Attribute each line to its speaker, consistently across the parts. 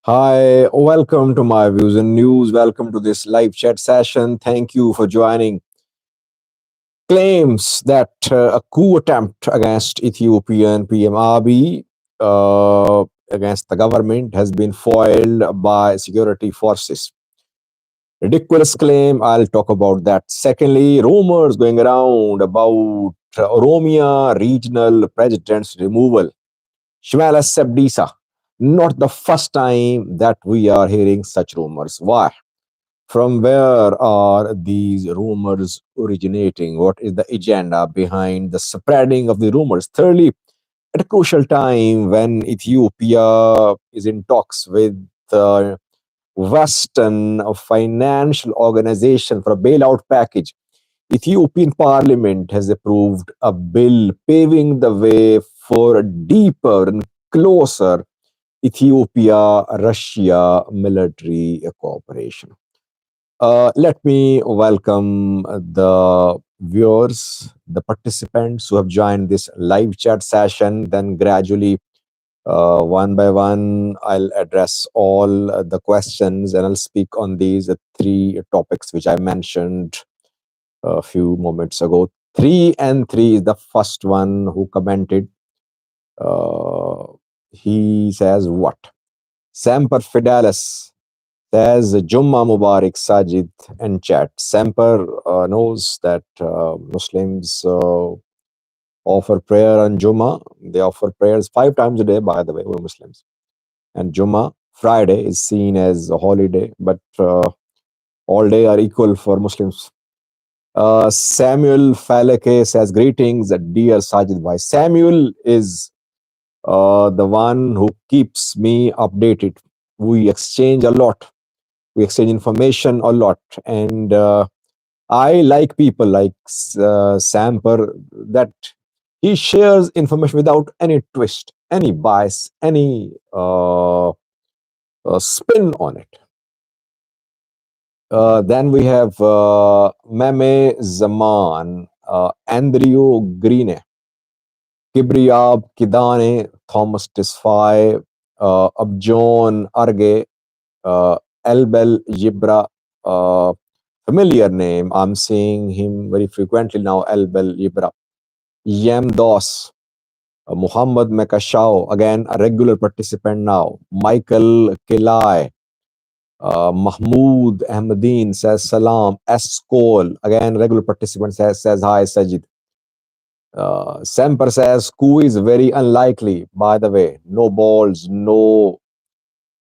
Speaker 1: Hi, welcome to my views and news. Welcome to this live chat session. Thank you for joining. Claims that a coup attempt against Ethiopian PM Abiy against the government has been foiled by security forces. Ridiculous claim. I'll talk about that. Secondly, rumors going around about Oromia regional president's removal. Shimala Sabdisa. Not the first time that we are hearing such rumors. Why? From where are these rumors originating? What is the agenda behind the spreading of the rumors? Thirdly, at a crucial time when Ethiopia is in talks with the Western financial organization for a bailout package, Ethiopian parliament has approved a bill paving the way for a deeper and closer Ethiopia-Russia military cooperation. Let me welcome the viewers, the participants who have joined this live chat session. Then gradually, one by one, I'll address all the questions and I'll speak on these three topics which I mentioned a few moments ago. Three and three is the first one who commented. Uh, he says what? Semper Fidelis says Jumma Mubarak Sajid and chat. Semper knows that Muslims offer prayer on Jumma. They offer prayers 5 times a day, by the way, we're Muslims. And Jumma, Friday, is seen as a holiday, but all day are equal for Muslims. Samuel Falake says, greetings, dear Sajid Bhai. Samuel is the one who keeps me updated. We exchange a lot. We exchange information a lot. And I like people like Samper that he shares information without any twist, any bias, any spin on it. Then we have Meme Zaman, Andrew Greene, Kibriab Kidane, Thomas Tesfaye, Abjon Arge, Elbel Yibra, familiar name. I'm seeing him very frequently now, Elbel Yibra. Yem Dos, Muhammad Mekashao, again a regular participant now. Michael Kilai, Mahmoud Ahmadin says salam. S. Cole, again regular participant, says hi Sajid. Semper says coup is very unlikely, by the way. No balls, no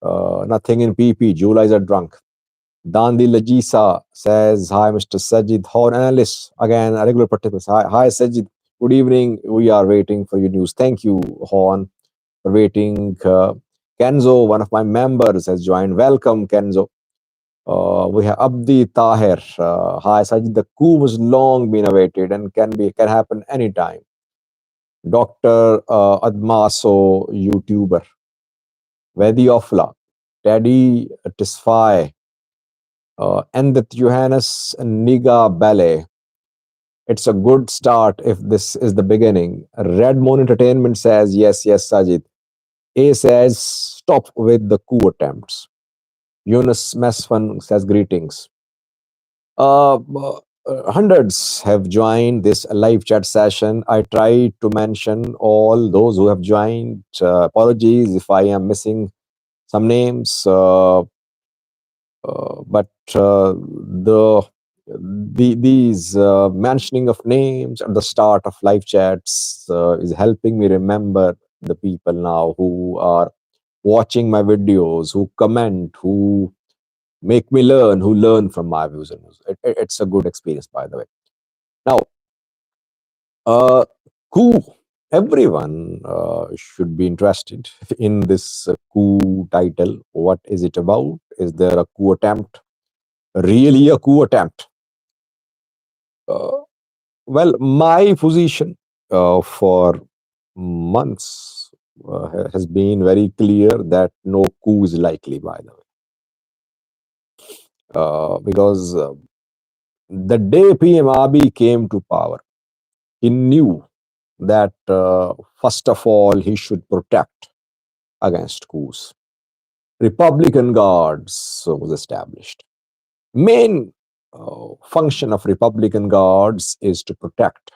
Speaker 1: nothing in PP. Julies are drunk. Dandi Lajisa says, hi, Mr. Sajid. Horn analyst, again, a regular participant. Hi, Sajid. Good evening. We are waiting for your news. Thank you, Horn, for waiting. Kenzo, one of my members, has joined. Welcome, Kenzo. We have Abdi Tahir. Hi, Sajid. The coup was long been awaited and can happen anytime. Dr. Admaso, YouTuber. Vedi Ofla. Teddy Tisfai. And the Johannes Niga Ballet. It's a good start if this is the beginning. Red Moon Entertainment says, yes, Sajid. A says, stop with the coup attempts. Yunus Mesfan says, greetings. Hundreds have joined this live chat session. I tried to mention all those who have joined. Apologies if I am missing some names. But these mentioning of names at the start of live chats is helping me remember the people now who are watching my videos, who comment, who make me learn, who learn from my views and news. It's a good experience, by the way. Now, coup. Everyone should be interested in this coup title. What is it about? Is there a coup attempt? Really a coup attempt? Well, my position for months has been very clear that no coup is likely, by the way. Because the day PM Abiy came to power, he knew that first of all, he should protect against coups. Republican Guards was established. Main function of Republican Guards is to protect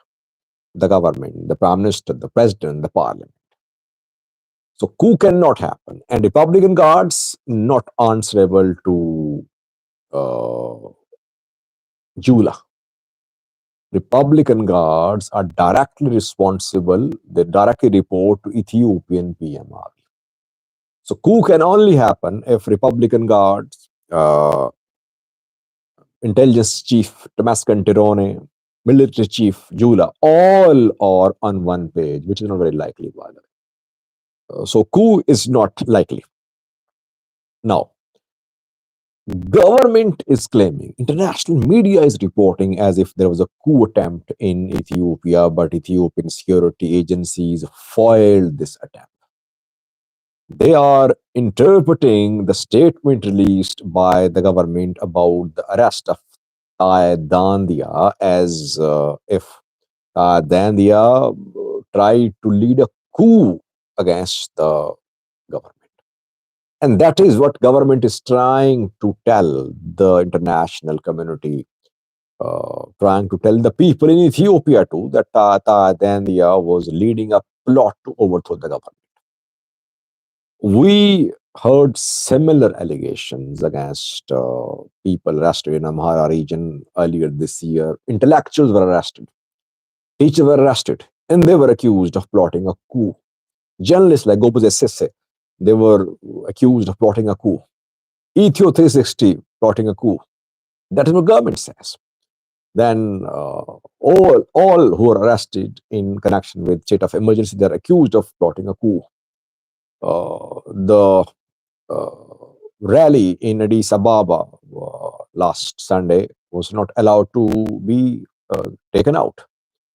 Speaker 1: the government, the Prime Minister, the President, the Parliament. So coup cannot happen, and Republican Guards not answerable to uh, Jula. Republican Guards are directly responsible. They directly report to Ethiopian PMR. So coup can only happen if Republican Guards, intelligence chief Damascus Tirone, military chief Jula, all are on one page, which is not very likely, by the way. So coup is not likely. Now, government is claiming, international media is reporting as if there was a coup attempt in Ethiopia, but Ethiopian security agencies foiled this attempt. They are interpreting the statement released by the government about the arrest of Dandia as if Dandia tried to lead a coup against the government. And that is what government is trying to tell the international community, trying to tell the people in Ethiopia too, that Dandia was leading a plot to overthrow the government. We heard similar allegations against people arrested in Amhara region earlier this year. Intellectuals were arrested, teachers were arrested, and they were accused of plotting a coup. Journalists like Gopuz Sisse, they were accused of plotting a coup. Ethio 360 plotting a coup. That is what government says. Then all who are arrested in connection with state of emergency, they are accused of plotting a coup. The rally in Addis Ababa last Sunday was not allowed to be taken out.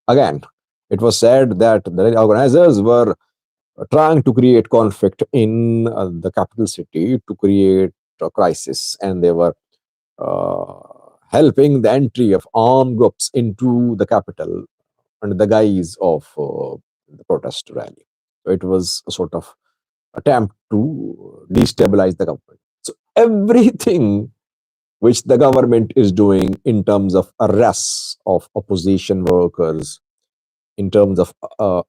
Speaker 1: Again, it was said that the organizers were trying to create conflict in the capital city to create a crisis, and they were helping the entry of armed groups into the capital under the guise of the protest rally. So it was a sort of attempt to destabilize the government. So everything which the government is doing in terms of arrests of opposition workers, in terms of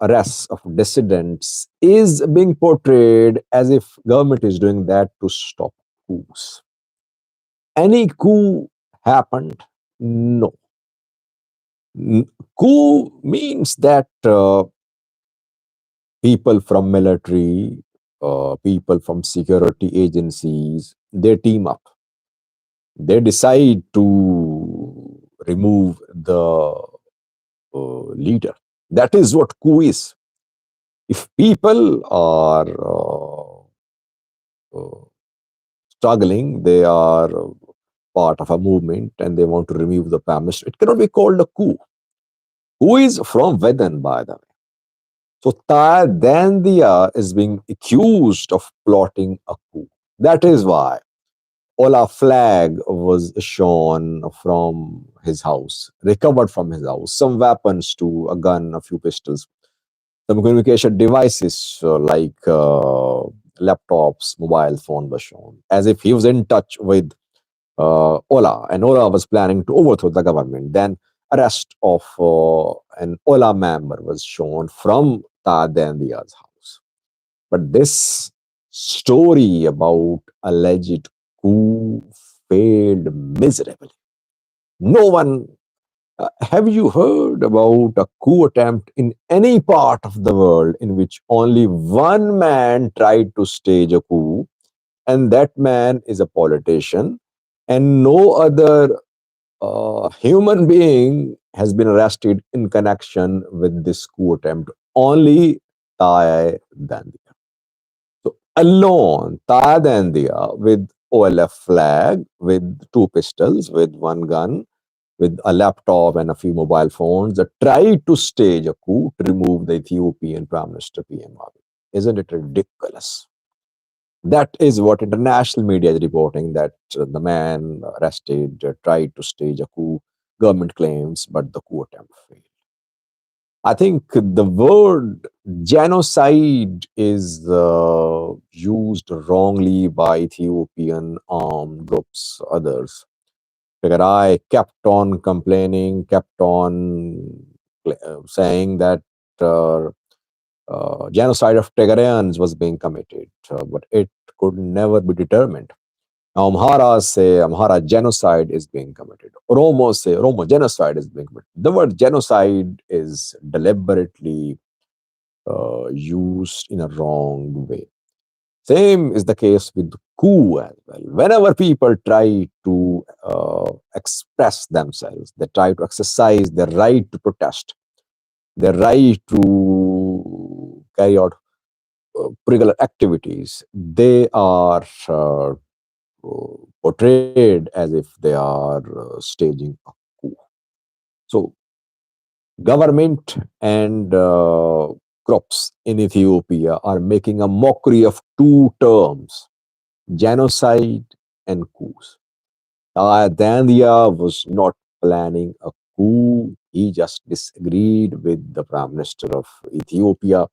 Speaker 1: arrests of dissidents, is being portrayed as if government is doing that to stop coups. Any coup happened? No. Coup means that people from military, people from security agencies, they team up. They decide to remove the leader. That is what coup is. If people are struggling, they are part of a movement and they want to remove the prime minister, it cannot be called a coup. Coup is from within, by the way. So Dandia is being accused of plotting a coup. That is why Ola flag was shown from his house, recovered from his house, some weapons to a gun, a few pistols, some communication devices like laptops, mobile phone was shown, as if he was in touch with Ola, and Ola was planning to overthrow the government. Then arrest of an Ola member was shown from Dandia's house. But this story about alleged coup failed miserably. No one. Have you heard about a coup attempt in any part of the world in which only one man tried to stage a coup, and that man is a politician, and no other human being has been arrested in connection with this coup attempt? Only Taye Dandia. So alone, Taye Dandia with OLF flag, with two pistols, with one gun, with a laptop and a few mobile phones, that tried to stage a coup to remove the Ethiopian Prime Minister PM Abiy. Isn't it ridiculous? That is what international media is reporting, that the man arrested tried to stage a coup, government claims, but the coup attempt failed. I think the word Genocide is used wrongly by Ethiopian armed groups, others. Tigray kept on complaining, kept on saying that genocide of Tigrayans was being committed, but it could never be determined. Now, Amharas say Amhara genocide is being committed. Oromos say Oromo genocide is being committed. The word genocide is deliberately used in a wrong way. Same is the case with coup as well. Whenever people try to express themselves, they try to exercise their right to protest, their right to carry out curricular activities, they are portrayed as if they are staging a coup. So, government and groups in Ethiopia are making a mockery of two terms: genocide and coups. Dandia was not planning a coup. He just disagreed with the Prime Minister of Ethiopia,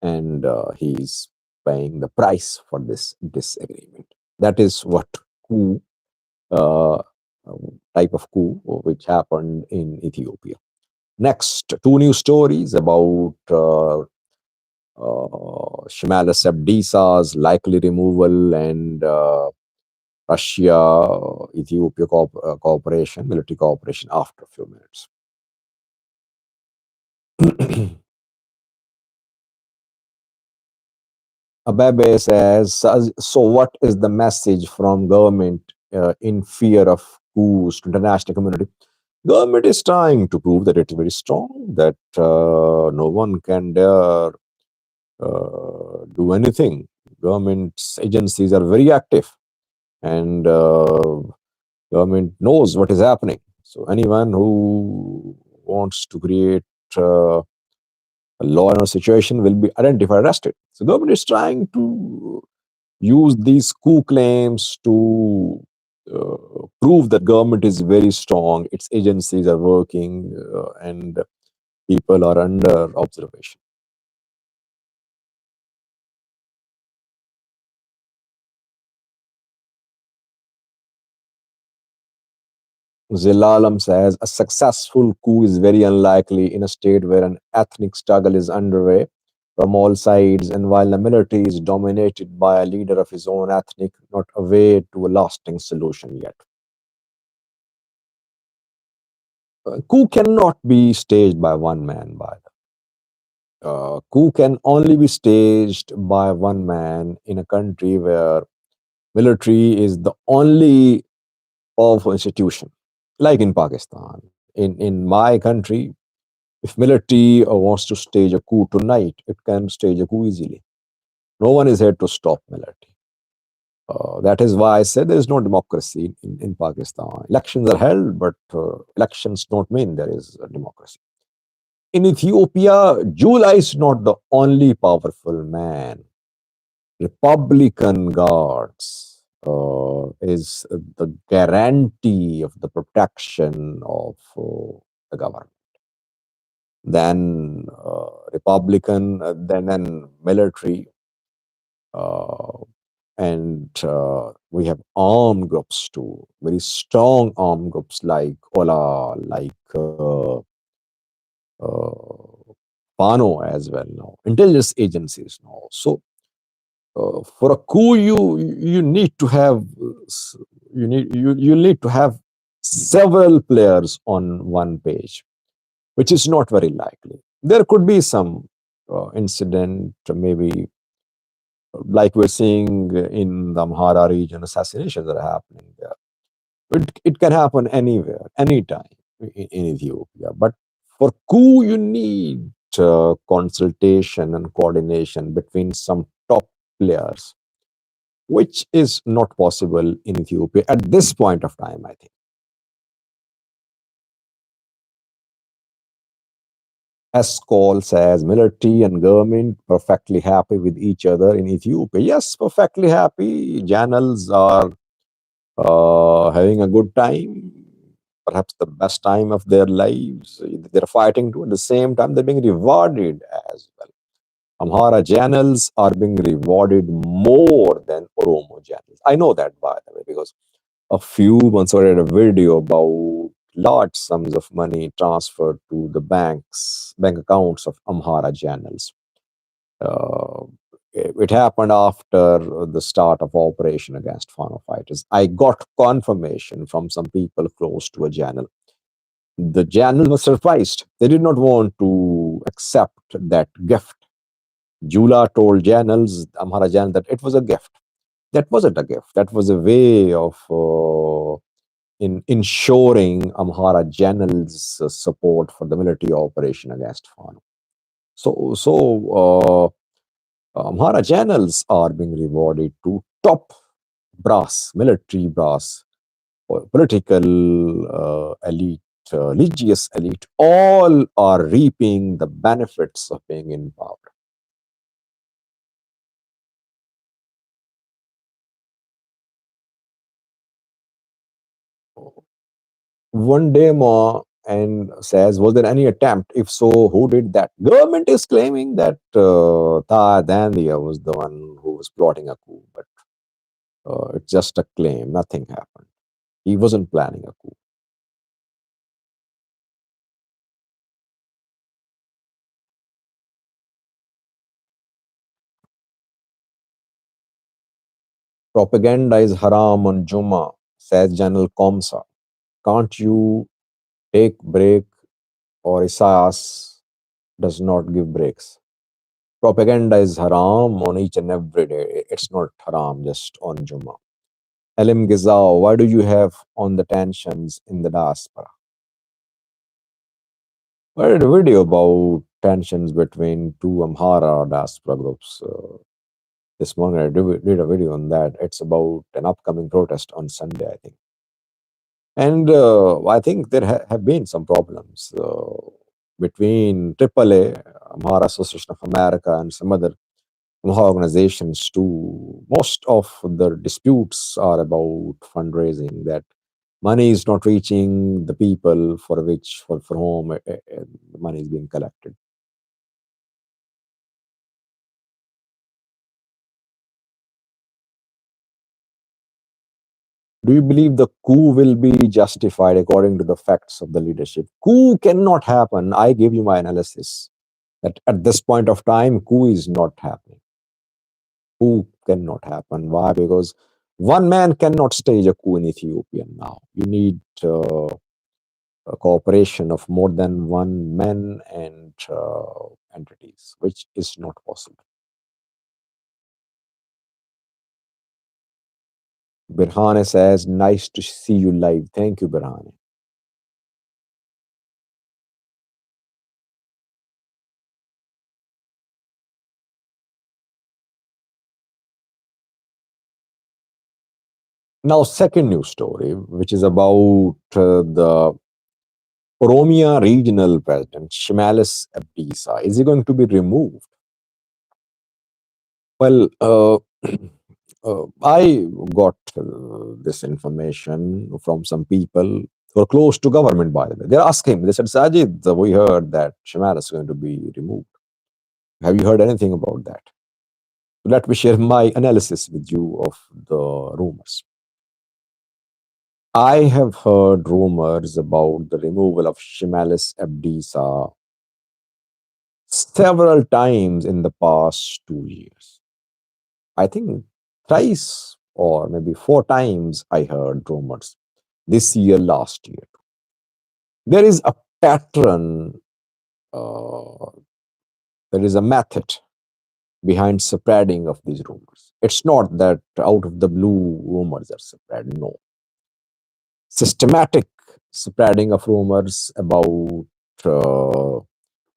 Speaker 1: and he's paying the price for this disagreement. That is what coup, uh, type of coup, which happened in Ethiopia. Next, two new stories about Shimala Sabdisa's likely removal and Russia Ethiopia cooperation, military cooperation after a few minutes. Ababe says, so what is the message from government in fear of coups to international community? Government is trying to prove that it is very strong, that no one can dare do anything. Government's agencies are very active, and government knows what is happening. So anyone who wants to create a law and order situation will be identified, arrested. So government is trying to use these coup claims to prove that government is very strong, its agencies are working, and people are under observation. Zilalam says a successful coup is very unlikely in a state where an ethnic struggle is underway from all sides, and while the military is dominated by a leader of his own ethnic, not a way to a lasting solution yet. Coup cannot be staged by one man, by the coup can only be staged by one man in a country where military is the only powerful institution, like in Pakistan. In my country, if military wants to stage a coup tonight, it can stage a coup easily. No one is here to stop military. That is why I said there is no democracy in Pakistan. Elections are held, but elections don't mean there is a democracy. In Ethiopia, Jula is not the only powerful man. Republican guards is the guarantee of the protection of the government. Then Republican, then military, uh, and we have armed groups too, very strong armed groups like Ola, like Pano as well now, intelligence agencies now. So for a coup, you need to have you need to have several players on one page, which is not very likely. There could be some incident, maybe like we're seeing in the Amhara region, assassinations are happening there. It can happen anywhere, anytime in Ethiopia. But for coup, you need consultation and coordination between some top players, which is not possible in Ethiopia at this point of time, I think. Escol says military and government perfectly happy with each other in Ethiopia. Yes, perfectly happy. Generals are having a good time, perhaps the best time of their lives. They're fighting to, at the same time, they're being rewarded as well. Amhara channels are being rewarded more than Oromo channels. I know that, by the way, because a few months ago I read a video about large sums of money transferred to the bank accounts of Amhara channels. Uh, it happened after the start of operation against Fano fighters. I got confirmation from some people close to a channel. The channel was surprised. They did not want to accept that gift. Jula told channels, Amhara channel, that it was a gift. That wasn't a gift. That was a way of in ensuring Amhara channel's support for the military operation against Fano. So Amhara channels are being rewarded to top brass, military brass, political elite, religious elite, all are reaping the benefits of being in power. One day more and says, was there any attempt? If so, who did that? Government is claiming that Taha Dandia was the one who was plotting a coup, but it's just a claim. Nothing happened. He wasn't planning a coup. Propaganda is haram on Juma, says General Komsa. Can't you take break, or Isaias does not give breaks? Propaganda is haram on each and every day. It's not haram just on Juma. Elim Gizao, why do you have on the tensions in the diaspora? I read a video about tensions between two Amhara diaspora groups. This morning I did a video on that. It's about an upcoming protest on Sunday, I think. And I think there have been some problems between AAA, Amhara Association of America, and some other Amhara organizations too. Most of the disputes are about fundraising, that money is not reaching the people for whom the money is being collected. Do you believe the coup will be justified according to the facts of the leadership? Coup cannot happen. I give you my analysis that at this point of time, coup is not happening. Coup cannot happen. Why? Because one man cannot stage a coup in Ethiopia now. You need a cooperation of more than one man and entities, which is not possible. Birhane says, nice to see you live. Thank you, Birhane. Now, second news story, which is about the Oromia regional president, Shimalis Abdisa. Is he going to be removed? Well, I got this information from some people who are close to government, by the way. They're asking, they said, Sajid, we heard that Shimalis is going to be removed. Have you heard anything about that? Let me share my analysis with you of the rumors. I have heard rumors about the removal of Shimalis Abdisa several times in the past 2 years. I think thrice or maybe four times I heard rumors this year, last year. There is a pattern, uh, there is a method behind spreading of these rumors. It's not that out of the blue rumors are spread, no. Systematic spreading of rumors about uh,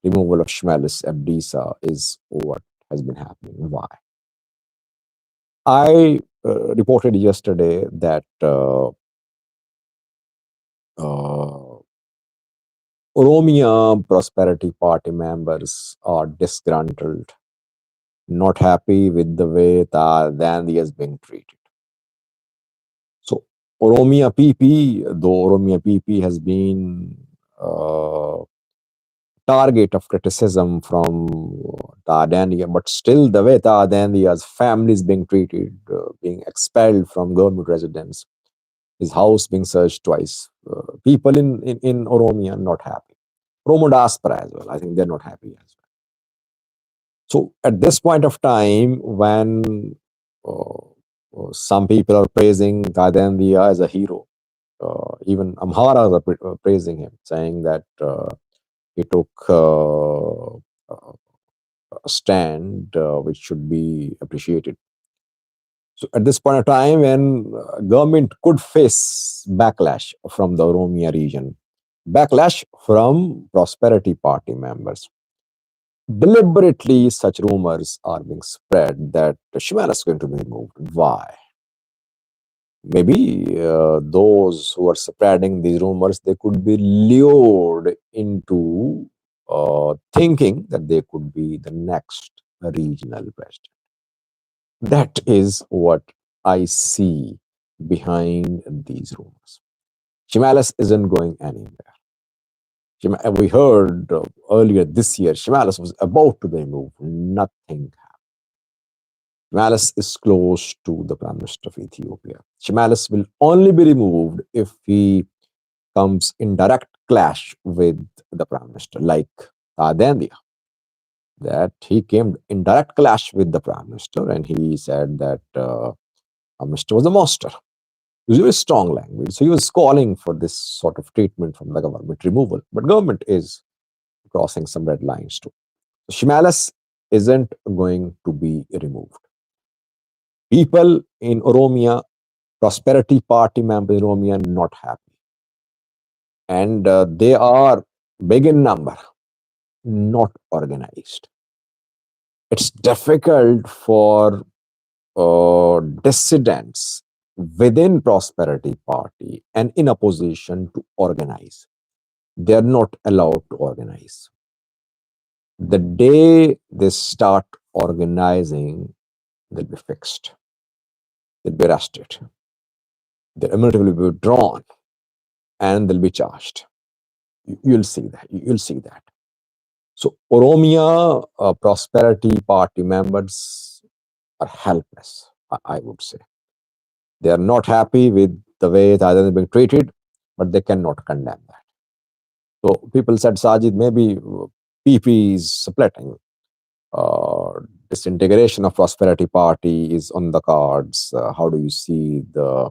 Speaker 1: removal of Shmalis Abdisa is what has been happening. Why? I reported yesterday that Oromia Prosperity Party members are disgruntled, not happy with the way Dandi has been treated. So Oromia PP, though Oromia PP has been uh, target of criticism from Tadandia, but still the way Tadandia's family is being treated, being expelled from government residence, his house being searched twice. People in Oromia are not happy. Oromo diaspora as well. I think they're not happy as well. So at this point of time, when some people are praising Tadandia as a hero, even Amharas are praising him, saying that he took a stand which should be appreciated. So at this point of time, when government could face backlash from the Oromia region, backlash from Prosperity Party members, deliberately such rumors are being spread that Shimala is going to be removed. Why? Maybe those who are spreading these rumors, they could be lured into thinking that they could be the next regional president. That is what I see behind these rumors. Shimalis isn't going anywhere. We heard earlier this year, Shimalis was about to be removed. Nothing. Shimalis is close to the Prime Minister of Ethiopia. Shimalis will only be removed if he comes in direct clash with the Prime Minister, like Tadendia. That he came in direct clash with the Prime Minister and he said that Prime Minister was a monster. It was very strong language. So he was calling for this sort of treatment from the government, removal. But government is crossing some red lines too. So Shimalis isn't going to be removed. People in Oromia, Prosperity Party members in Oromia, are not happy. And they are big in number, not organized. It's difficult for dissidents within Prosperity Party and in opposition to organize. They are not allowed to organize. The day they start organizing, they'll be fixed. They'll be arrested. Their immunity will be withdrawn and they'll be charged. You'll see that. You'll see that. So Oromia Prosperity Party members are helpless, I would say. They are not happy with the way Thailand is being treated, but they cannot condemn that. So people said, Sajid, maybe PP is splitting. Disintegration of Prosperity Party is on the cards. How do you see the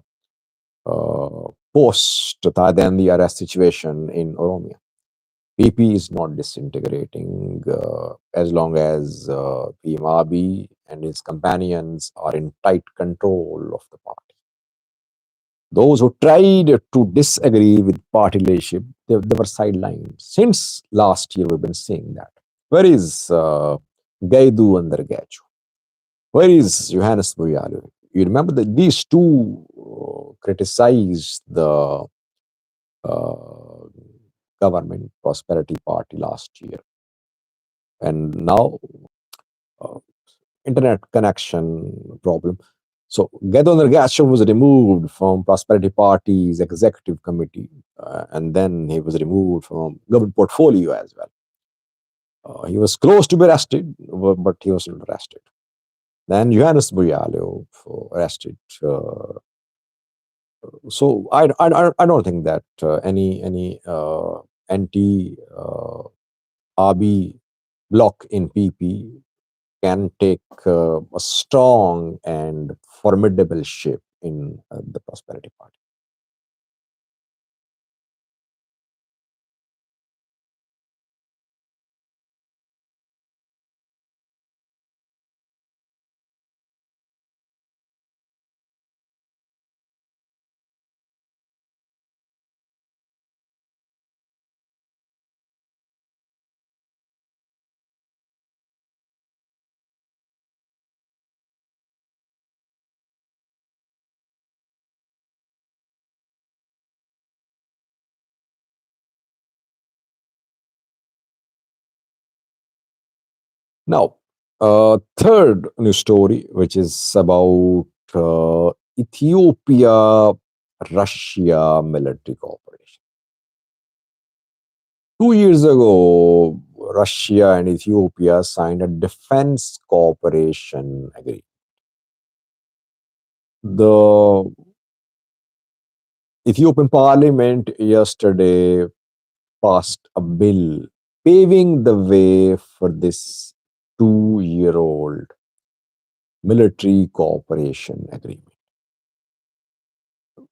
Speaker 1: post Thailand arrest situation in Oromia? PP is not disintegrating as long as PM Abiy and his companions are in tight control of the party. Those who tried to disagree with party leadership, they were sidelined. Since last year, we've been seeing that. Where is Gaidu under Gachu? Where is Johannes Boyalu? You remember that these two criticized the government Prosperity Party last year. And now, internet connection problem. So Gedon Nergashev was removed from Prosperity Party's executive committee, and then he was removed from government portfolio as well. He was close to be arrested, but he was not arrested. Then Johannes Boyalu arrested. So I don't think that any anti Abiy bloc in PP can take a strong and formidable shape in the Prosperity Party. Now, third news story, which is about Ethiopia Russia military cooperation. 2 years ago, Russia and Ethiopia signed a defense cooperation agreement. The Ethiopian parliament yesterday passed a bill paving the way for this 2-year-old military cooperation agreement.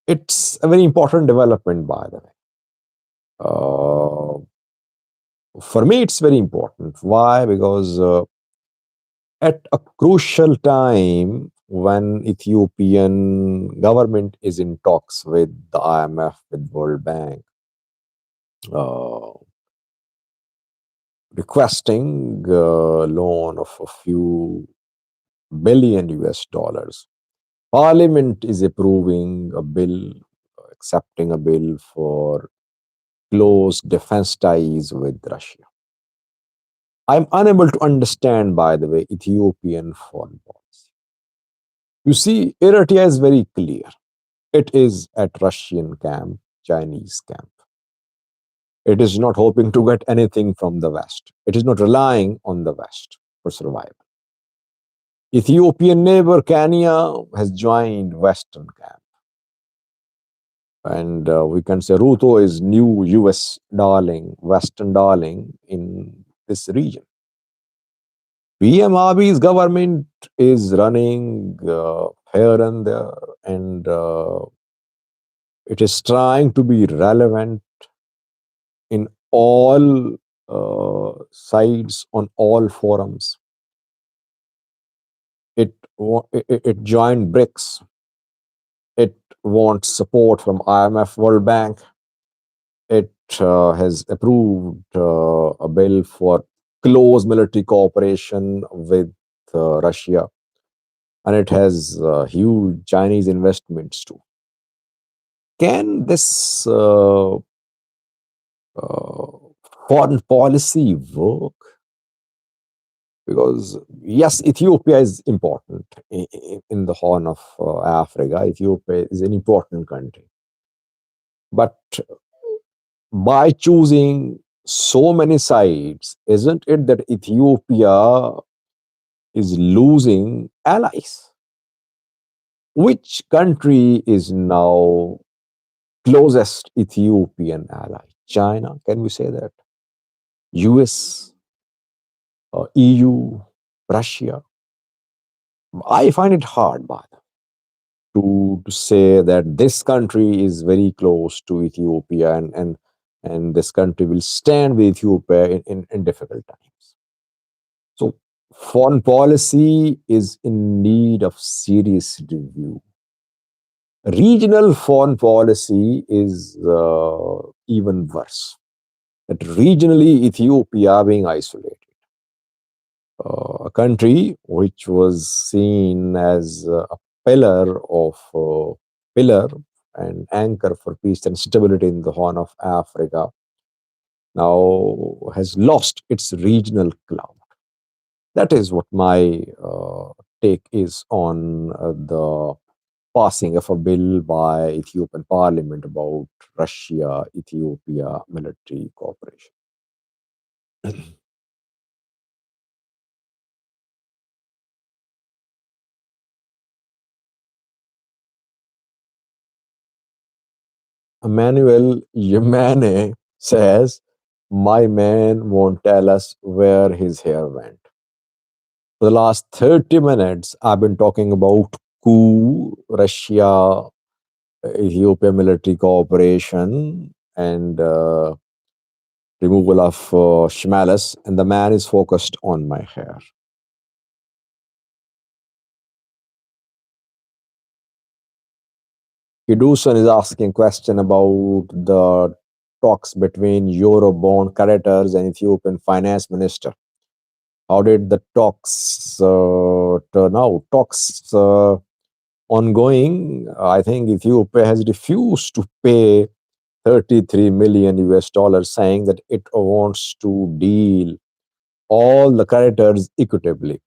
Speaker 1: It's a very important development, by the way. Uh, for me, it's very important. Why? Because at a crucial time when Ethiopian government is in talks with the IMF, with World Bank, uh, requesting a loan of a few billion US dollars. Parliament is approving a bill, accepting a bill for close defense ties with Russia. I'm unable to understand, by the way, Ethiopian foreign policy. You see, Eritrea is very clear. It is at Russian camp, Chinese camp. It is not hoping to get anything from the West. It is not relying on the West for survival. Ethiopian neighbor Kenya has joined Western camp. And we can say Ruto is new US darling, Western darling in this region. PM Abiy's government is running here and there, and it is trying to be relevant in all sides, on all forums. It joined BRICS. It wants support from IMF, World Bank. It has approved a bill for close military cooperation with Russia, and it has huge Chinese investments too. Can this foreign policy work? Because yes, Ethiopia is important in the Horn of Africa. Ethiopia is an important country, but by choosing so many sides, isn't it that Ethiopia is losing allies? Which country is now closest Ethiopian ally? China, can we say that? US, EU, Russia? I find it hard, by the way, to say that this country is very close to Ethiopia, and this country will stand with Ethiopia in difficult times. So foreign policy is in need of serious review. Regional foreign policy is even worse. That regionally, Ethiopia being isolated, a country which was seen as a pillar and anchor for peace and stability in the Horn of Africa, now has lost its regional clout. That is what my take is on the passing of a bill by Ethiopian parliament about Russia-Ethiopia military cooperation. Emmanuel Yemane says, my man won't tell us where his hair went. For the last 30 minutes, I've been talking about Coup, Russia, Ethiopia military cooperation, and removal of Shimalis, and the man is focused on my hair. Kidusan is asking a question about the talks between Eurobond creditors and Ethiopian finance minister. How did the talks turn out? Talks ongoing. I think Ethiopia has refused to pay 33 million US dollars, saying that it wants to deal all the creditors equitably.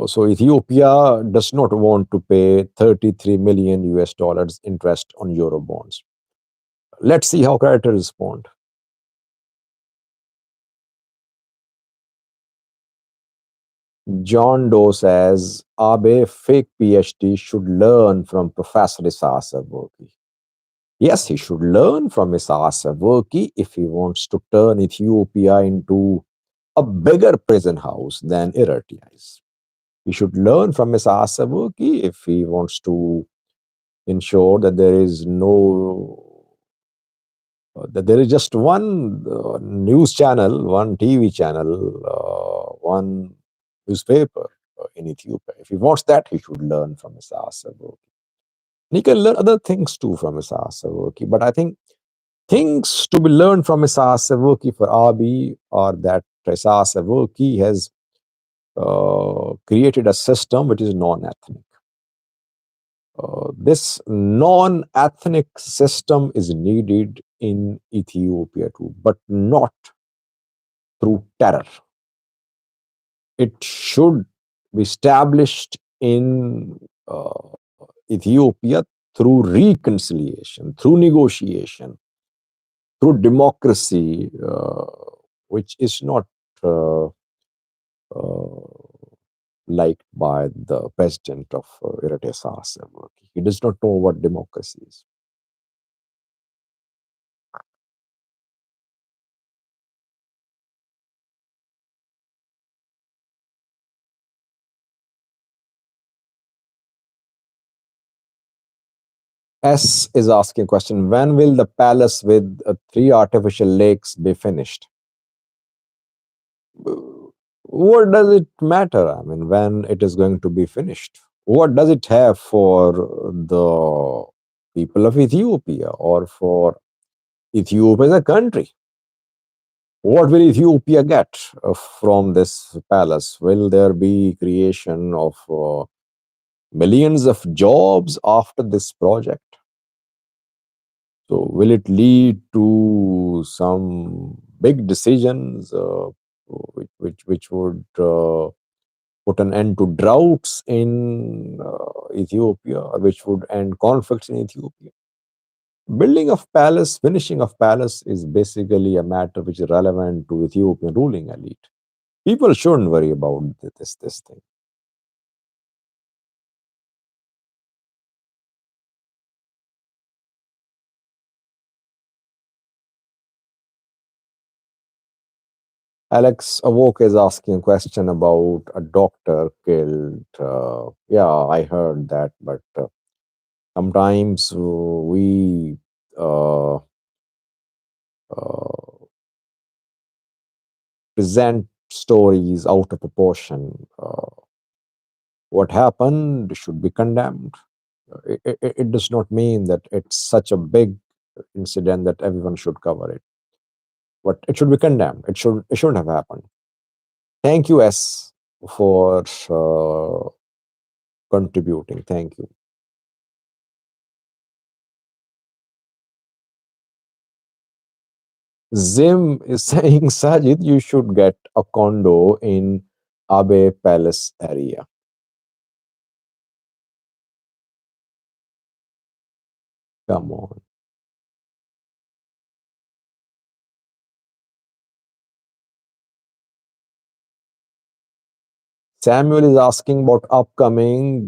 Speaker 1: So Ethiopia does not want to pay 33 million US dollars interest on Euro bonds. Let's see how creditors respond. John Doe says Abe fake PhD should learn from Professor Issa Worki. Yes, he should learn from Issa Worki if he wants to turn Ethiopia into a bigger prison house than Eritrea is. He should learn from Issa Worki if he wants to ensure that there is no that there is just one news channel, one TV channel, one newspaper in Ethiopia. If he wants that, he should learn from Isaias Afwerki. He can learn other things too from Isaias Afwerki. But I think things to be learned from Isaias Afwerki for Abiy are that Isaias Afwerki has created a system which is non-ethnic. This non-ethnic system is needed in Ethiopia too, but not through terror. It should be established in Ethiopia through reconciliation, through negotiation, through democracy, which is not uh, liked by the president of Eritrea. He does not know what democracy is. S is asking a question: when will the palace with three artificial lakes be finished? What does it matter? I mean, when it is going to be finished? What does it have for the people of Ethiopia or for Ethiopia as a country? What will Ethiopia get from this palace? Will there be creation of millions of jobs after this project? So, will it lead to some big decisions which would put an end to droughts in Ethiopia, or which would end conflicts in Ethiopia? Building of palace, finishing of palace is basically a matter which is relevant to Ethiopian ruling elite. People shouldn't worry about this thing. Alex Awoke is asking a question about a doctor killed. Yeah, I heard that, but sometimes we uh, uh, present stories out of proportion. What happened should be condemned. It does not mean that it's such a big incident that everyone should cover it, but it should be condemned. It shouldn't have happened. Thank you, S, for contributing. Thank you. Zim is saying, Sajid, you should get a condo in Abe Palace area. Come on. Samuel is asking about upcoming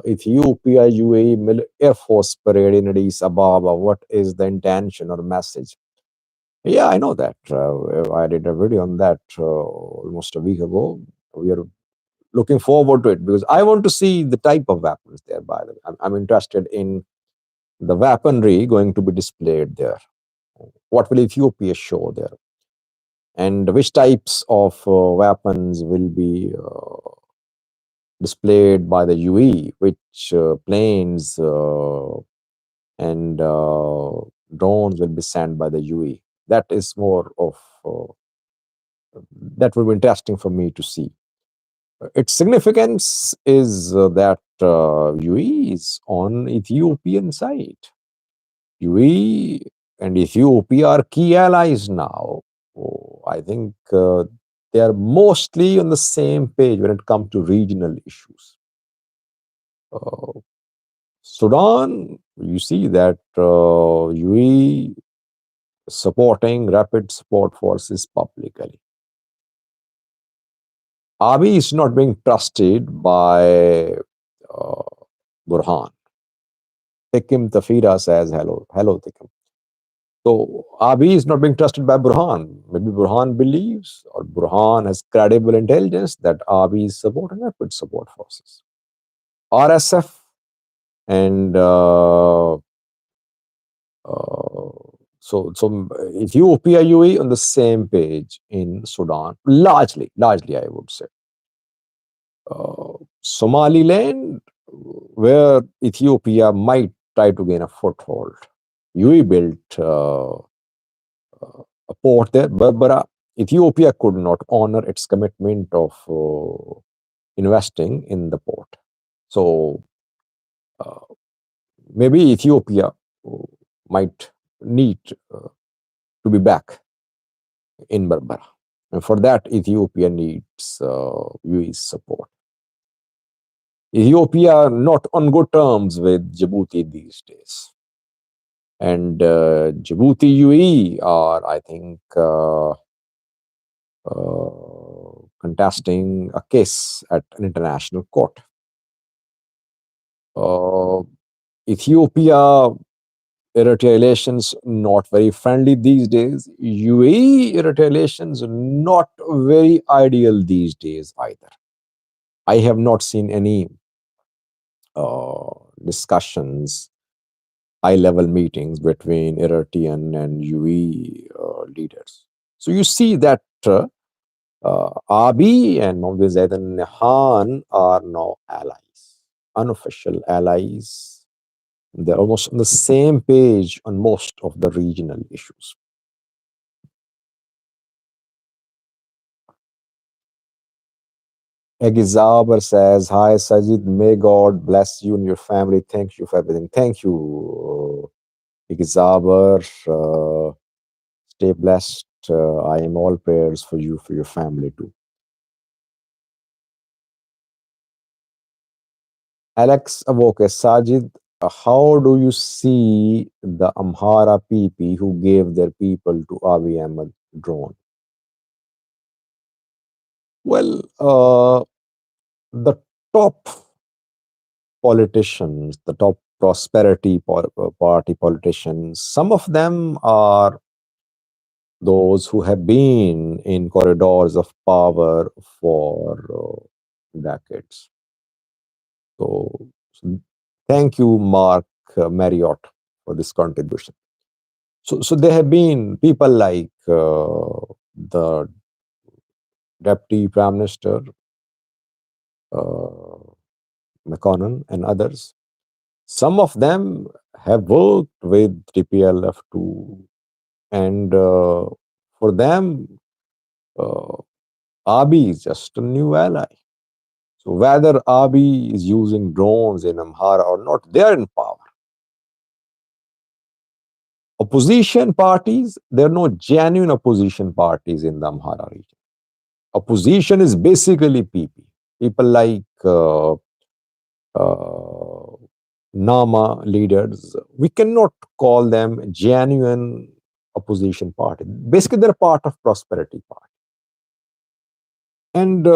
Speaker 1: Ethiopia UAE Air Force parade in Addis Ababa. What is the intention or message? Yeah, I know that. I did a video on that almost a week ago. We are looking forward to it because I want to see the type of weapons there, by the way. I'm interested in the weaponry going to be displayed there. What will Ethiopia show there? And which types of weapons will be displayed by the UE, which planes and drones will be sent by the UE. That is more of that will be interesting for me to see. Its significance is that UE is on Ethiopian side. UE and Ethiopia are key allies now. Oh, I think they are mostly on the same page when it comes to regional issues. Uh, Sudan, you see that UE supporting rapid support forces publicly. Abiy is not being trusted by uh, Burhan. Tekim Tafira says hello. Hello, Tekim. So Abiy is not being trusted by Burhan. Maybe Burhan believes or Burhan has credible intelligence that Abiy is supporting rapid support forces. RSF and uh, so Ethiopia, UAE on the same page in Sudan, largely I would say. Somaliland, where Ethiopia might try to gain a foothold. UAE built a port there, but Ethiopia could not honor its commitment of investing in the port. So uh, maybe Ethiopia might need to be back in Berbera. And for that, Ethiopia needs UAE's support. Ethiopia not on good terms with Djibouti these days. And Djibouti UAE are, I think, contesting a case at an international court. Uh, Ethiopia Eritrea relations not very friendly these days. UAE Eritrea relations not very ideal these days either. I have not seen any discussions, high level meetings between Eritrean and UAE leaders. So you see that Abiy and Mohammed Zaid al Nahyan are now allies, unofficial allies. They're almost on the same page on most of the regional issues. Egizaber says, "Hi Sajid, may God bless you and your family. Thank you for everything." Thank you, Egizaber. Stay blessed. I am all prayers for you, for your family too. Alex Awoke, Sajid, how do you see the Amhara PP who gave their people to Abiy Ahmed drone? Well, the top politicians, the top prosperity party politicians, some of them are those who have been in corridors of power for decades. So thank you, Mark Marriott, for this contribution. So there have been people like the Deputy Prime Minister, uh, McConnell, and others. Some of them have worked with TPLF too, and for them, uh, Abiy is just a new ally. So whether Abiy is using drones in Amhara or not, they are in power. Opposition parties, there are no genuine opposition parties in the Amhara region. Opposition is basically PP. People like Nama leaders, we cannot call them genuine opposition party. Basically, they're part of prosperity party. And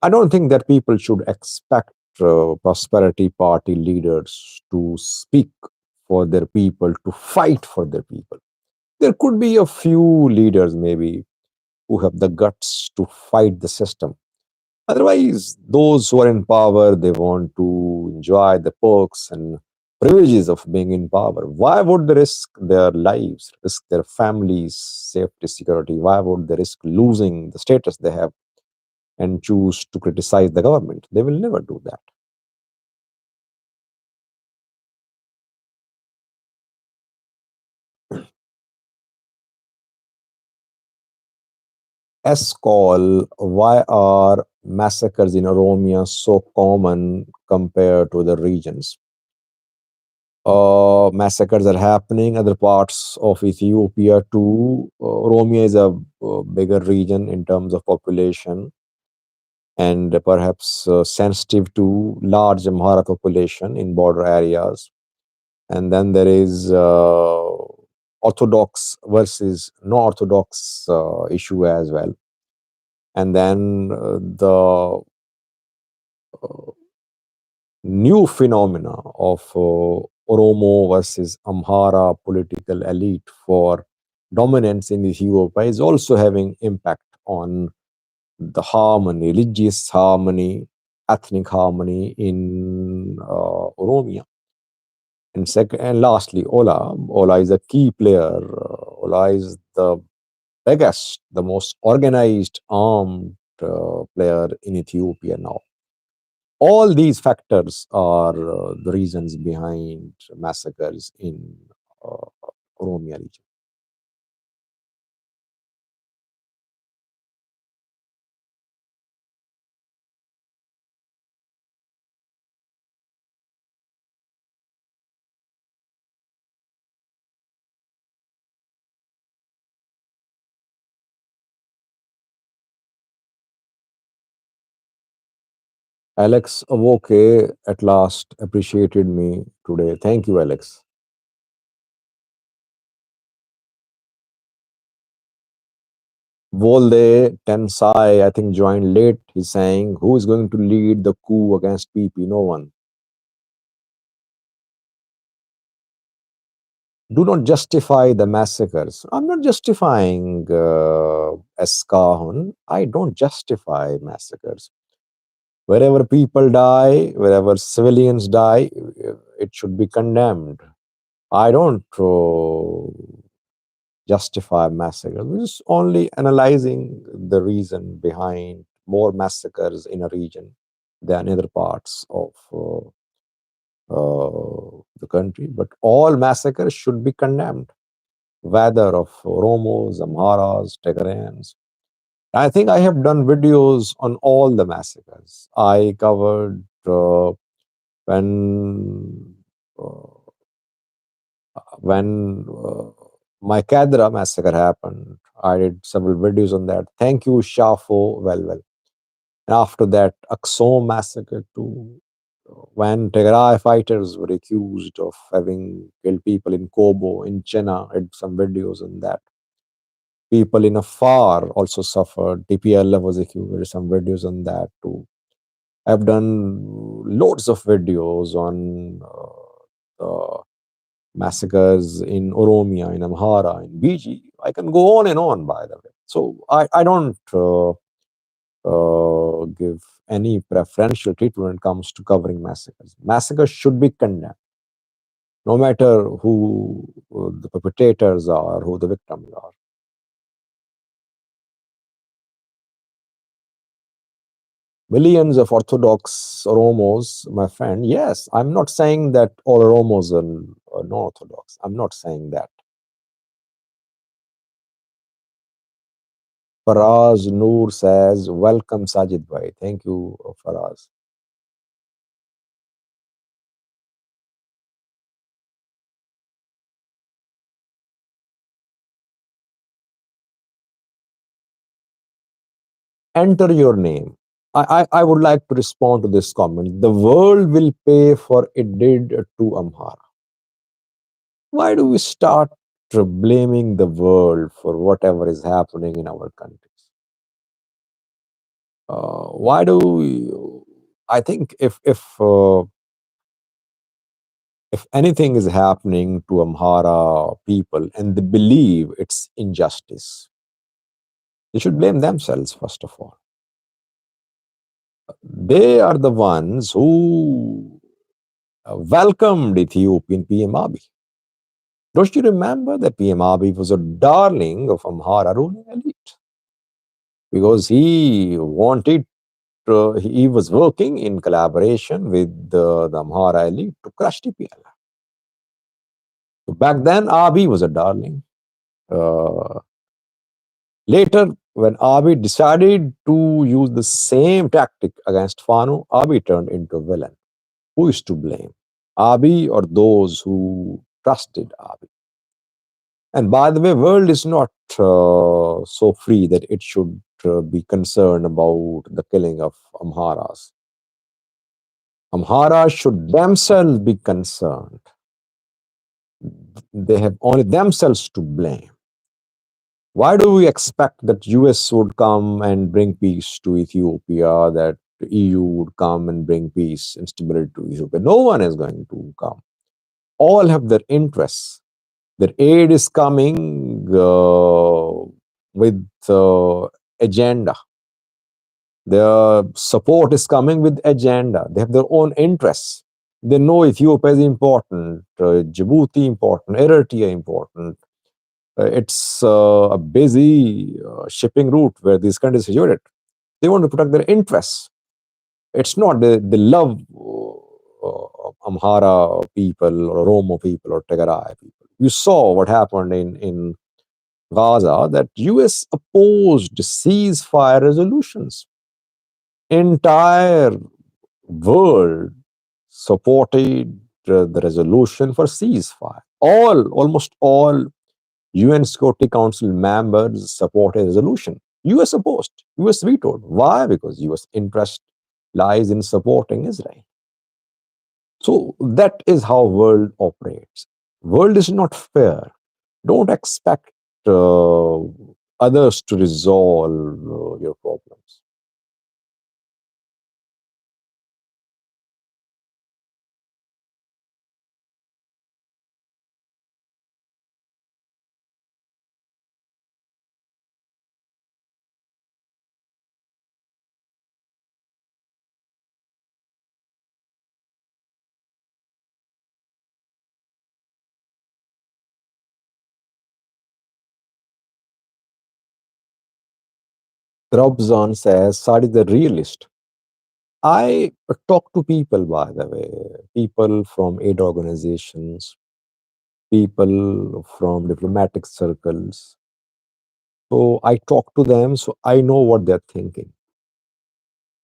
Speaker 1: I don't think that people should expect prosperity party leaders to speak for their people, to fight for their people. There could be a few leaders maybe who have the guts to fight the system. Otherwise, those who are in power, they want to enjoy the perks and privileges of being in power. Why would they risk their lives, risk their families' safety, security? Why would they risk losing the status they have and choose to criticize the government? They will never do that. Escol, why are massacres in Oromia so common compared to the regions? Massacres are happening other parts of Ethiopia too. Oromia is a bigger region in terms of population and perhaps sensitive to large Amhara population in border areas. And then there is orthodox versus no orthodox issue as well. And then the new phenomena of Oromo versus Amhara political elite for dominance in Ethiopia is also having impact on the harmony, religious harmony, ethnic harmony in Oromia. And second, and lastly, Ola. Ola is a key player. Ola is the biggest, the most organized armed player in Ethiopia now. All these factors are the reasons behind massacres in uh, Oromia region. Alex Awoke at last appreciated me today. Thank you, Alex. Volde Tensai, I think, joined late. He's saying, who is going to lead the coup against PP? No one. Do not justify the massacres. I'm not justifying Eskahun. I don't justify massacres. Wherever people die, wherever civilians die, it should be condemned. I don't justify massacres. We're just only analyzing the reason behind more massacres in a region than other parts of the country. But all massacres should be condemned, whether of Oromos, Amharas, Tigrayans. I think I have done videos on all the massacres. I covered when uh, when my Kadra massacre happened. I did several videos on that. Thank you, Shafo. Well. And after that, Aksum massacre too. When Tigray fighters were accused of having killed people in Kobo, in China, I did some videos on that. People in Afar also suffered. TPLF was accused. There some videos on that too. I've done loads of videos on massacres in Oromia, in Amhara, in BG. I can go on and on, by the way. So I don't give any preferential treatment when it comes to covering massacres. Massacres should be condemned, no matter who the perpetrators are, who the victims are. Millions of Orthodox Oromos, my friend. Yes, I'm not saying that all Oromos are non-Orthodox. I'm not saying that. Faraz Noor says, welcome Sajid Bhai. Thank you, Faraz. Enter your name. I would like to respond to this comment. The world will pay for it did to Amhara. Why do we start blaming the world for whatever is happening in our countries? Why do we, I think if anything is happening to Amhara people and they believe it's injustice, they should blame themselves first of all. They are the ones who welcomed Ethiopian PM Abiy. Don't you remember that PM Abiy was a darling of Amhara ruling elite? Because he wanted, he was working in collaboration with the Amhara elite to crush TPLF. So back then, Abiy was a darling. Uh, Later, when Abiy decided to use the same tactic against Fanu, Abiy turned into a villain. Who is to blame? Abiy or those who trusted Abiy? And by the way, world is not so free that it should be concerned about the killing of Amharas. Amharas should themselves be concerned. They have only themselves to blame. Why do we expect that US would come and bring peace to Ethiopia, that EU would come and bring peace and stability to Ethiopia? No one is going to come. All have their interests. Their aid is coming with agenda. Their support is coming with agenda. They have their own interests. They know Ethiopia is important, Djibouti important, Eritrea important. It's a busy shipping route where these countries are situated. They want to protect their interests. It's not they love Amhara people or Oromo people or Tigray people. You saw what happened in Gaza, that US opposed ceasefire resolutions. Entire world supported the resolution for ceasefire. Almost all UN Security Council members supported a resolution. US opposed. US vetoed. Why? Because US interest lies in supporting Israel. So that is how world operates. World is not fair. Don't expect uh, others to resolve your problems. Robson says, Sadi the realist. I talk to people, by the way, people from aid organizations, people from diplomatic circles. So I talk to them, so I know what they're thinking.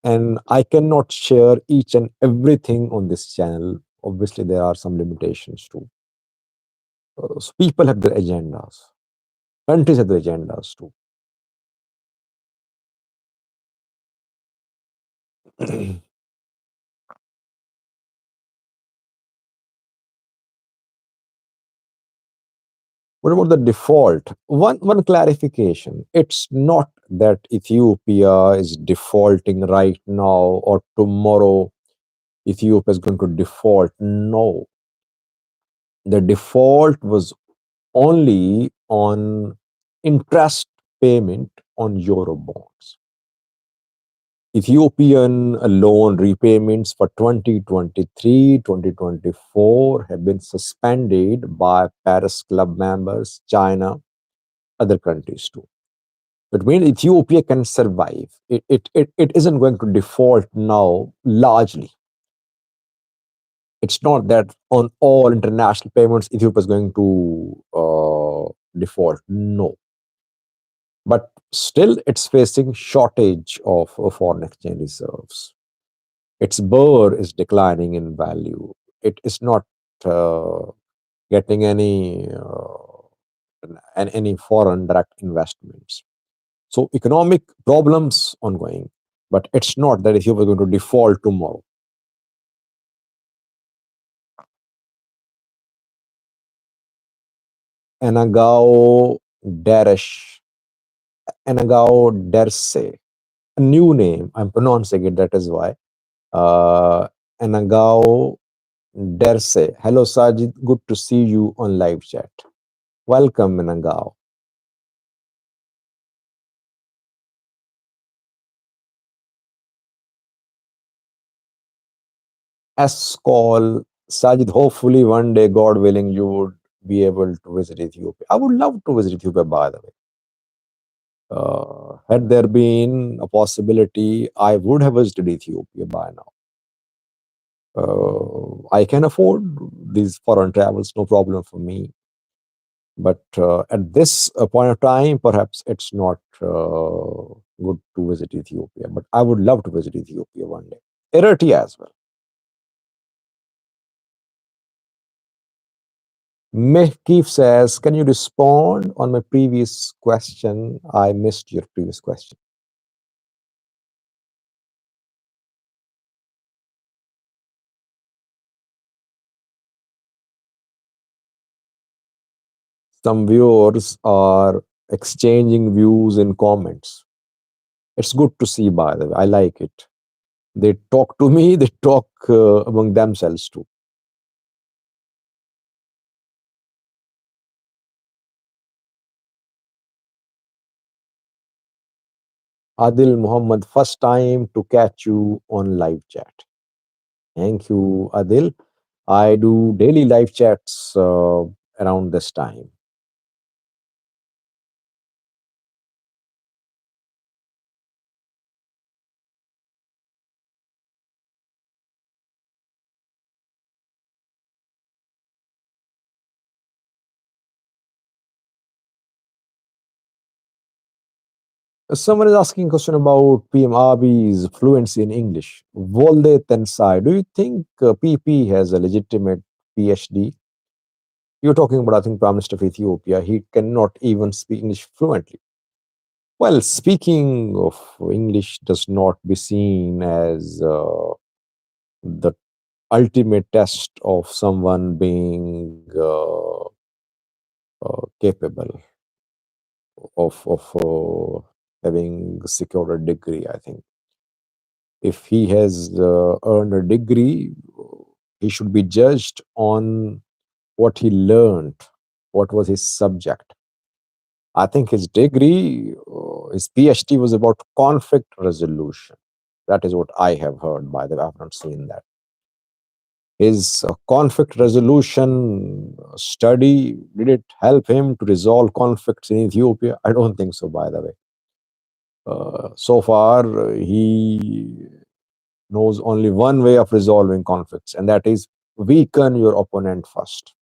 Speaker 1: And I cannot share each and everything on this channel. Obviously, there are some limitations too. So people have their agendas, countries have their agendas too. What about the default? One clarification. It's not that Ethiopia is defaulting right now or tomorrow Ethiopia is going to default. No. The default was only on interest payment on euro bonds. Ethiopian loan repayments for 2023 2024 have been suspended by Paris Club members, China, other countries too. It means Ethiopia can survive. It isn't going to default now largely. It's not that on all international payments Ethiopia is going to default. No. But still, it's facing shortage of foreign exchange reserves. Its birr is declining in value. It is not uh, getting any foreign direct investments. So economic problems ongoing, but it's not that Ethiopia is going to default tomorrow. Anagao Daresh, Anagao Derse, a new name. I'm pronouncing it. That is why. Anagao Derse. Hello, Sajid. Good to see you on live chat. Welcome, Anagao. S call Sajid. Hopefully, one day, God willing, you would be able to visit Ethiopia. I would love to visit Ethiopia, by the way. Had there been a possibility, I would have visited Ethiopia by now. I can afford these foreign travels, no problem for me. But at this point of time, perhaps it's not good to visit Ethiopia. But I would love to visit Ethiopia one day. Eritrea as well. Mehkif says, can you respond on my previous question? I missed your previous question. Some viewers are exchanging views in comments. It's good to see, by the way. I like it. They talk to me, they talk among themselves too. Adil Muhammad, first time to catch you on live chat. Thank you, Adil. I do daily live chats around this time. Someone is asking a question about PM Abiy's fluency in English. Volde Tensai, do you think PP has a legitimate PhD? You're talking about, I think, Prime Minister of Ethiopia. He cannot even speak English fluently. Well, speaking of English does not be seen as the ultimate test of someone being capable of having secured a degree. I think if he has earned a degree, he should be judged on what he learned, what was his subject. I think his degree, his PhD was about conflict resolution. That is what I have heard, by the way. I've not seen that. His conflict resolution study, did it help him to resolve conflicts in Ethiopia? I don't think so, by the way. So far, he knows only one way of resolving conflicts, and that is weaken your opponent first.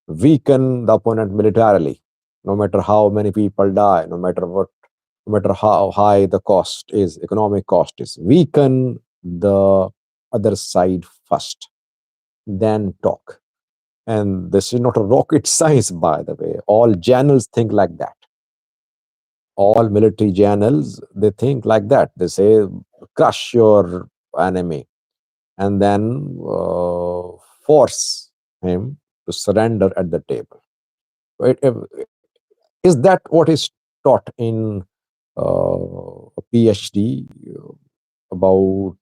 Speaker 1: Weaken the opponent militarily, no matter how many people die, no matter how high the cost is, economic cost is. Weaken the other side first, then talk. And this is not a rocket science, by the way. All generals think like that. All military generals, they think like that. They say, crush your enemy and then force him to surrender at the table. Right? Is that what is taught in a PhD about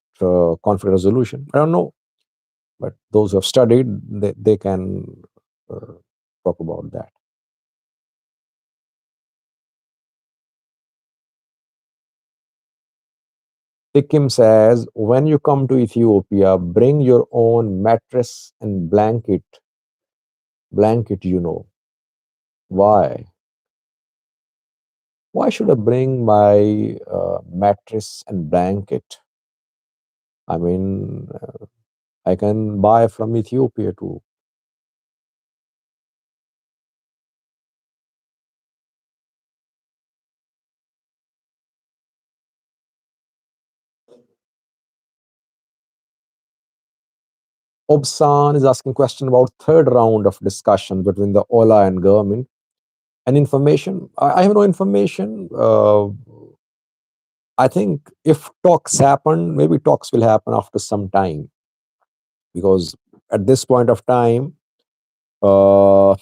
Speaker 1: conflict resolution? I don't know, but those who have studied, they can uh, talk about that. Sikkim says, when you come to Ethiopia, bring your own mattress and blanket. Blanket, you know. Why? Why should I bring my mattress and blanket? I mean, I can buy from Ethiopia too. Obsan is asking question about third round of discussion between the Ola and government. And information, I have no information. I think if talks happen, maybe talks will happen after some time, because at this point of time, uh,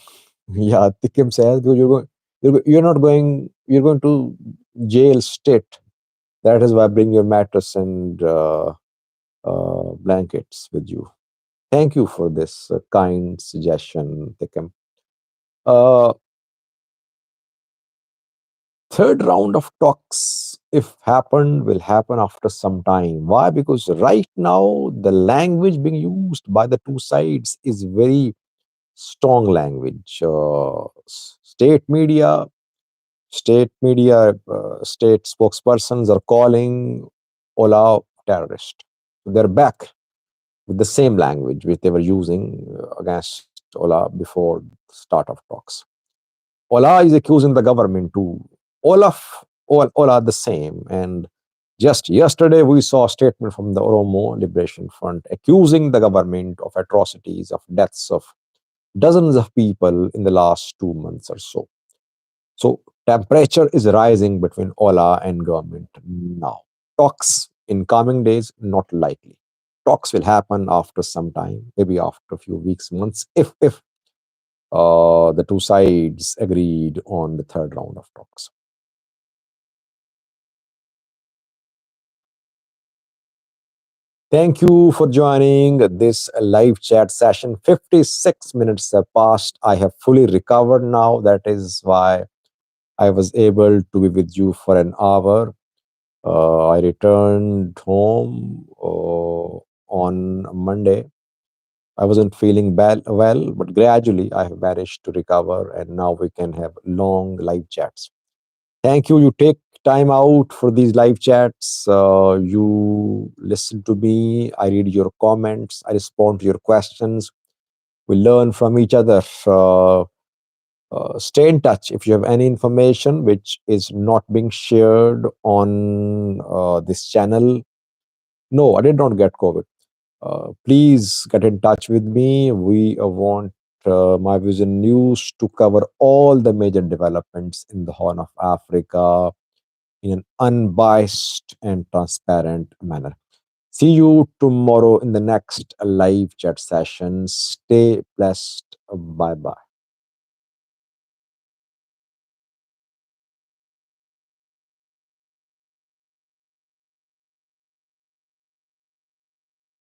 Speaker 1: yeah, Tikkim says you're not going, you're going to jail state. That is why bring your mattress and blankets with you. Thank you for this kind suggestion, Tikkim. Uh, Third round of talks, if happened, will happen after some time. Why? Because right now the language being used by the two sides is very strong language. State spokespersons are calling Ola terrorist. They're back with the same language which they were using against Ola before the start of talks. Ola is accusing the government too. All are the same. And just yesterday, we saw a statement from the Oromo Liberation Front accusing the government of atrocities, of deaths of dozens of people in the last 2 months or so. So temperature is rising between Ola and government now. Talks in coming days, not likely. Talks will happen after some time, maybe after a few weeks, months, if The two sides agreed on the third round of talks. Thank you for joining this live chat session. 56 minutes have passed. I have fully recovered now. That is why I was able to be with you for an hour. I returned home on Monday. I wasn't feeling well, but gradually I have managed to recover, and now we can have long live chats. Thank you. You take time out for these live chats. You listen to me. I read your comments. I respond to your questions. We learn from each other. Stay in touch. If you have any information which is not being shared on this channel, no, I did not get COVID. Please get in touch with me. We want My Vision News to cover all the major developments in the Horn of Africa in an unbiased and transparent manner. See you tomorrow in the next live chat session. Stay blessed. Bye bye.